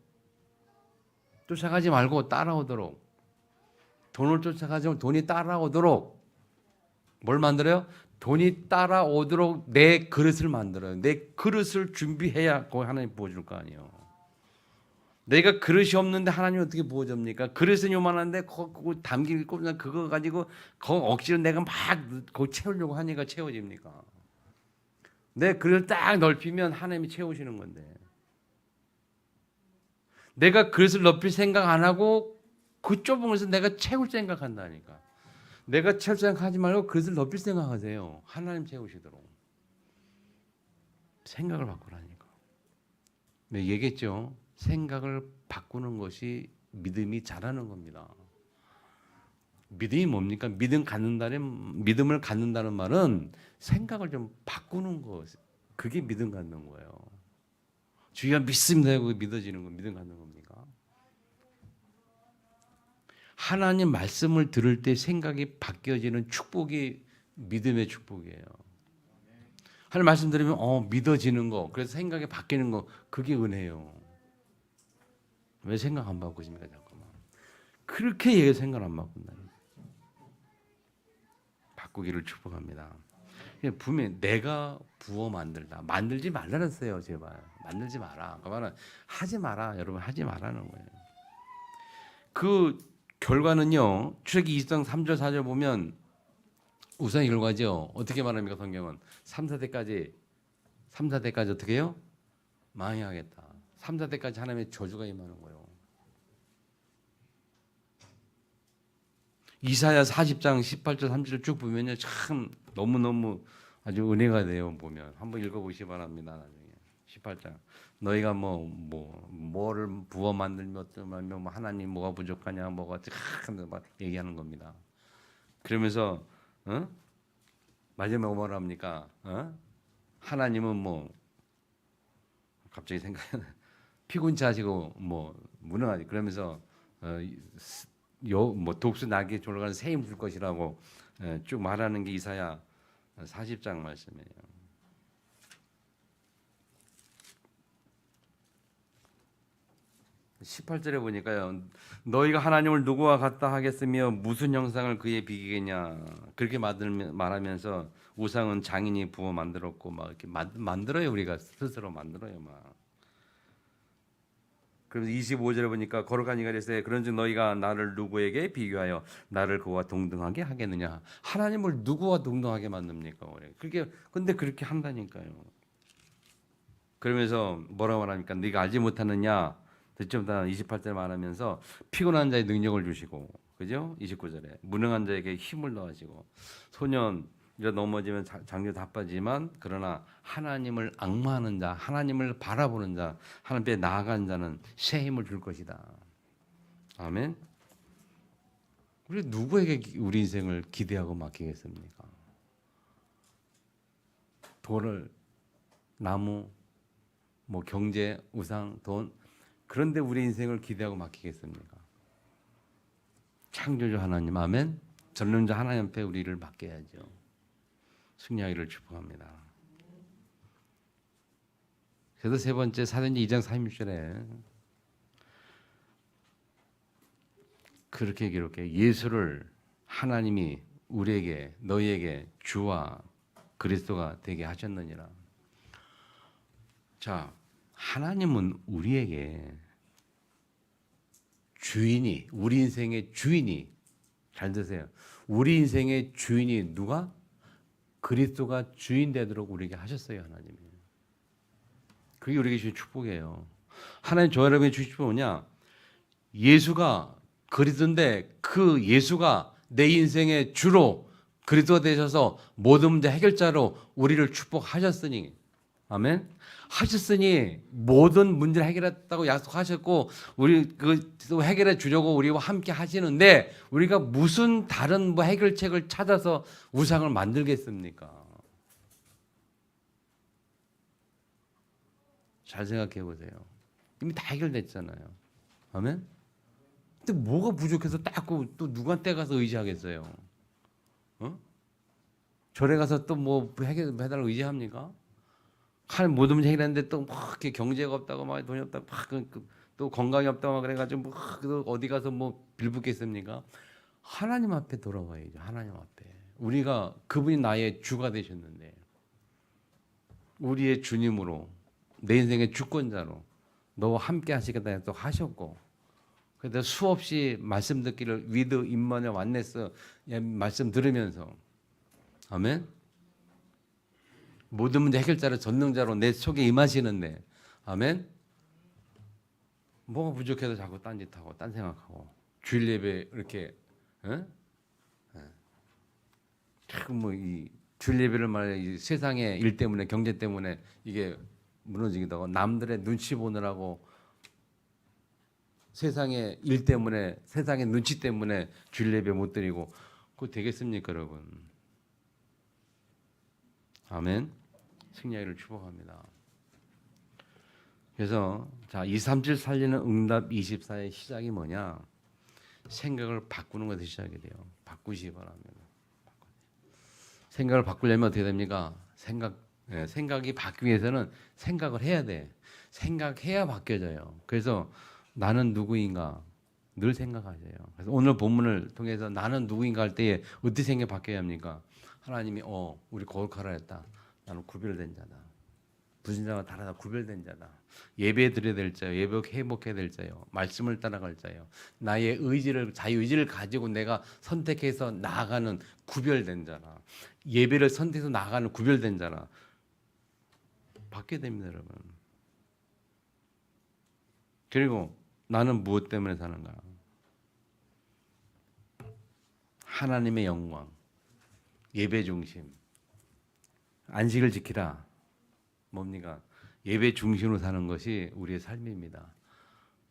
따라오도록. 돈을 쫓아가지 말고 돈이 따라오도록. 뭘 만들어요? 돈이 따라오도록 내 그릇을 만들어요. 내 그릇을 준비해야 거기 하나님 보여줄 거 아니에요. 내가 그릇이 없는데 하나님 어떻게 부어줍니까? 그릇은 요만한데 그거 담길 꼽나 그거 가지고 거 억지로 내가 막 그거 채우려고 하니까 채워집니까? 내 그릇을 딱 넓히면 하나님이 채우시는 건데 내가 그릇을 넓힐 생각 안 하고 그 좁은 것을 내가 채울 생각한다니까. 내가 채울 생각하지 말고 그릇을 넓힐 생각하세요. 하나님 채우시도록. 생각을 바꾸라니까. 네, 얘기했죠. 생각을 바꾸는 것이 믿음이 자라는 겁니다. 믿음이 뭡니까? 믿음을 갖는다는 말은 생각을 좀 바꾸는 것. 그게 믿음 갖는 거예요. 주의가 믿습니다 하고 믿어지는 거 믿음 갖는 겁니까? 하나님 말씀을 들을 때 생각이 바뀌어지는 축복이 믿음의 축복이에요. 하나님 말씀 들으면 믿어지는 거, 그래서 생각이 바뀌는 거, 그게 은혜예요. 왜 생각 안 바꾸십니까? 잠깐만. 그렇게 얘기 생각 안 바꾼다. 바꾸기를 축복합니다. 분명히 내가 부어 만들다. 만들지 말라랬어요, 제발. 만들지 마라. 그 말은 하지 마라. 여러분 하지 말라는 거예요. 그 결과는요. 출애기 20장 3절 4절 보면 우상의 결과죠. 어떻게 말합니까? 성경은 3, 4대까지 어떻게 해요? 망해야겠다. 3, 4대까지 하나님의 저주가 임하는 거예요. 이사야 40장 18절 3절을 쭉 보면요. 참 너무너무 아주 은혜가 돼요. 보면 한번 읽어보시기 바랍니다. 나중에 18장 너희가 뭐를 부어 만들며 뭐 하나님 뭐가 부족하냐 뭐가 막 얘기하는 겁니다. 그러면서 마지막에 뭐라 합니까? 하나님은 뭐 갑자기 생각이 피곤치 하시고 뭐 무능하지. 그러면서 독수 나귀에 졸라가는 새 힘 줄 것이라고 쭉 말하는 게 이사야 40장 말씀이에요. 18절에 보니까요. 너희가 하나님을 누구와 같다 하겠으며 무슨 형상을 그에 비기겠냐. 그렇게 말하면서 우상은 장인이 부어 만들었고 막 이렇게 만들어요. 우리가 스스로 만들어요. 막. 그래서 25절에 보니까 거룩한 이가 이르되 그런즉 너희가 나를 누구에게 비교하여 나를 그와 동등하게 하겠느냐. 하나님을 누구와 동등하게 만듭니까? 근데 그렇게 한다니까요. 그러면서 뭐라고 말합니까? 네가 알지 못하느냐. 듣지못하는 28절 말하면서 피곤한 자의 능력을 주시고, 그죠? 29절에 무능한 자에게 힘을 더하시고, 소년 이러 넘어지면 장교 다 빠지만 그러나 하나님을 앙마하는 자, 하나님을 바라보는 자, 하나님 앞에 나아가는 자는 새 힘을 줄 것이다. 아멘. 우리 누구에게 우리 인생을 기대하고 맡기겠습니까? 돌을, 나무, 뭐 경제, 우상, 돈, 그런데 우리 인생을 기대하고 맡기겠습니까? 창조주 하나님, 아멘. 전능자 하나님 앞에 우리를 맡겨야죠. 승리하기를 축복합니다. 그래서 세 번째 사도행전 2장 36절에 그렇게 기록해 예수를 하나님이 우리에게 너희에게 주와 그리스도가 되게 하셨느니라. 자, 하나님은 우리에게 주인이, 우리 인생의 주인이, 잘 드세요. 우리 인생의 주인이 누가? 그리스도가 주인 되도록 우리에게 하셨어요. 하나님이. 그게 우리에게 주신 축복이에요. 하나님 저 여러분이 주신 축복은 뭐냐? 예수가 그리스도인데 그 예수가 내 인생의 주로 그리스도가 되셔서 모든 문제 해결자로 우리를 축복하셨으니, 아멘. 하셨으니 모든 문제를 해결했다고 약속하셨고 우리 그 해결해 주려고 우리와 함께 하시는데 우리가 무슨 다른 해결책을 찾아서 우상을 만들겠습니까? 잘 생각해 보세요. 이미 다 해결됐잖아요. 아멘. 근데 뭐가 부족해서 또 누구한테 가서 의지하겠어요? 절에 가서 또 뭐 해달라고 의지합니까? 하나님 모든 문제 해결했는데 또 막 이렇게 경제가 없다고 막 돈이 없다고 막 또 건강이 없다고 막 그래가지고 막 어디 가서 뭐 빌붙겠습니까? 하나님 앞에 돌아와야죠. 하나님 앞에 우리가 그분이 나의 주가 되셨는데 우리의 주님으로 내 인생의 주권자로 너와 함께 하시겠다 해서 또 하셨고, 그래서 수없이 말씀 듣기를 위드 인먼의 완네스 말씀 들으면서, 아멘. 모든 문제 해결자로 전능자로 내 속에 임하시는데, 아멘. 뭐가 부족해도 자꾸 딴짓하고 딴 생각하고 주일 예배 이렇게 뭐이 주일 예배를 말해 이 세상의 일 때문에 경제 때문에 이게 무너지기도 하고 남들의 눈치 보느라고 세상의 일 때문에 세상의 눈치 때문에 주일 예배 못 드리고 그거 되겠습니까, 여러분? 아멘. 승리하기를 축복합니다. 그래서 자, 237 살리는 응답 24의 시작이 뭐냐? 생각을 바꾸는 것에서 시작이 돼요. 바꾸시기 바랍니다. 생각을 바꾸려면 어떻게 됩니까? 생각이 바뀌기 위해서는 생각을 해야 돼. 생각해야 바뀌어져요. 그래서 나는 누구인가 늘 생각하세요. 그래서 오늘 본문을 통해서 나는 누구인가 할 때에 어떻게 생각이 바뀌어야 합니까? 하나님이 우리 거룩하라 했다. 나는 구별된 자다. 불신자와 다르다. 구별된 자다. 예배 드려야 될 자요. 예배 회복해야 될 자요. 말씀을 따라갈 자요. 나의 의지를 자유의지를 가지고 내가 선택해서 나아가는 구별된 자라. 예배를 선택해서 나아가는 구별된 자라. 바뀌어야 됩니다, 여러분. 그리고 나는 무엇 때문에 사는가? 하나님의 영광, 예배 중심, 안식을 지키라. 뭡니까? 예배 중심으로 사는 것이 우리의 삶입니다.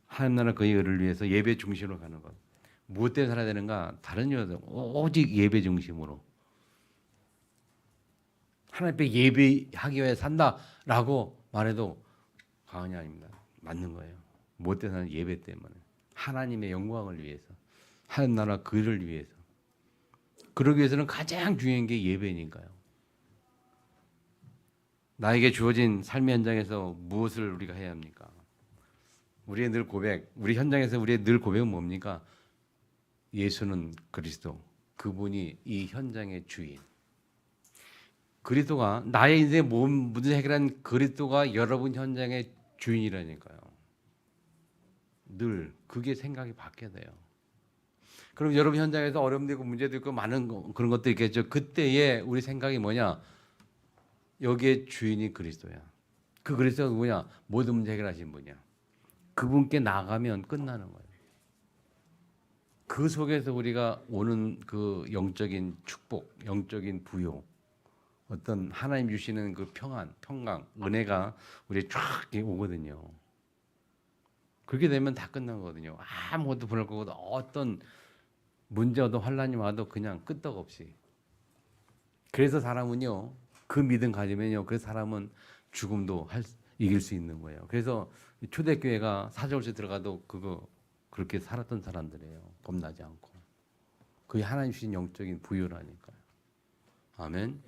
하나님 나라 그의 의를 위해서 예배 중심으로 가는 것. 무엇 때문에 살아야 되는가? 다른 이유 오직 예배 중심으로. 하나님 앞에 예배하기 위해 산다라고 말해도 과언이 아닙니다. 맞는 거예요. 무엇 때문에 사는 예배 때문에. 하나님의 영광을 위해서. 하나님 나라 그를 위해서. 그러기 위해서는 가장 중요한 게 예배니까요. 나에게 주어진 삶의 현장에서 무엇을 우리가 해야 합니까? 우리의 늘 고백, 우리 현장에서 우리의 늘 고백은 뭡니까? 예수는 그리스도, 그분이 이 현장의 주인. 그리스도가 나의 인생의 모든 해결한 그리스도가 여러분 현장의 주인이라니까요. 늘 그게 생각이 바뀌어야 돼요. 그럼 여러분 현장에서 어려움도 있고 문제도 있고 많은 그런 것도 있겠죠. 그때에 우리 생각이 뭐냐? 여기에 주인이 그리스도야. 그 그리스도가 누구냐? 모든 문제 해결하신 분이야. 그분께 나가면 끝나는 거예요. 그 속에서 우리가 오는 그 영적인 축복, 영적인 부요, 어떤 하나님 주시는 그 평안, 평강, 은혜가 우리에 쫙 오거든요. 그렇게 되면 다 끝난 거거든요. 아무것도 불할 거고 어떤 문제 어떤 환란이 와도 그냥 끄떡없이. 그래서 사람은요. 그 믿음 가지면요. 그래서 사람은 죽음도 이길 수 있는 거예요. 그래서 초대교회가 사절없이 들어가도 그렇게 살았던 사람들이에요. 겁나지 않고. 그게 하나님 주신 영적인 부유라니까요. 아멘.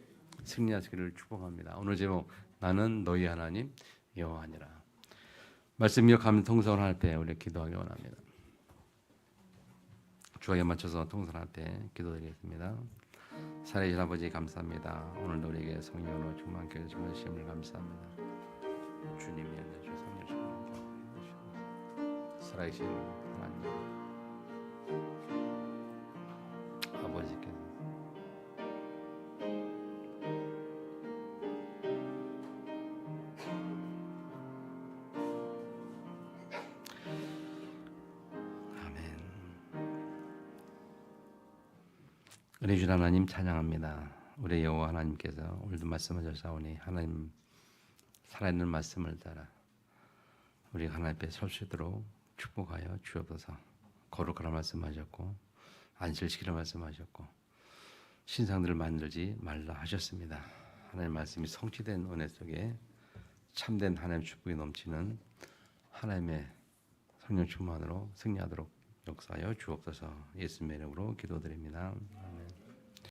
승리하시기를 축복합니다. 오늘 제목 나는 너희 하나님 여호와니라. 말씀 기억하면 통성을 할 때 우리 기도하기 원합니다. 주에 맞춰서 통성할 때 기도드리겠습니다. 살아계신 아버지 감사합니다. 오늘도 우리에게 성령으로 충만케 해주시는 시험을 감사합니다. 주님이 안내주신 성령 살아계신 하나님 아버지께서 은혜 주신 하나님 찬양합니다. 우리 여호와 하나님께서 오늘도 말씀하셨사오니 하나님 살아있는 말씀을 따라 우리 하나님 앞에 설 수 있도록 축복하여 주옵소서. 거룩하라 말씀하셨고 안실시키라 말씀하셨고 신상들을 만들지 말라 하셨습니다. 하나님 말씀이 성취된 은혜 속에 참된 하나님 축복이 넘치는 하나님의 성령 충만으로 승리하도록 역사하여 주옵소서. 예수님의 이름으로 기도드립니다. 아멘.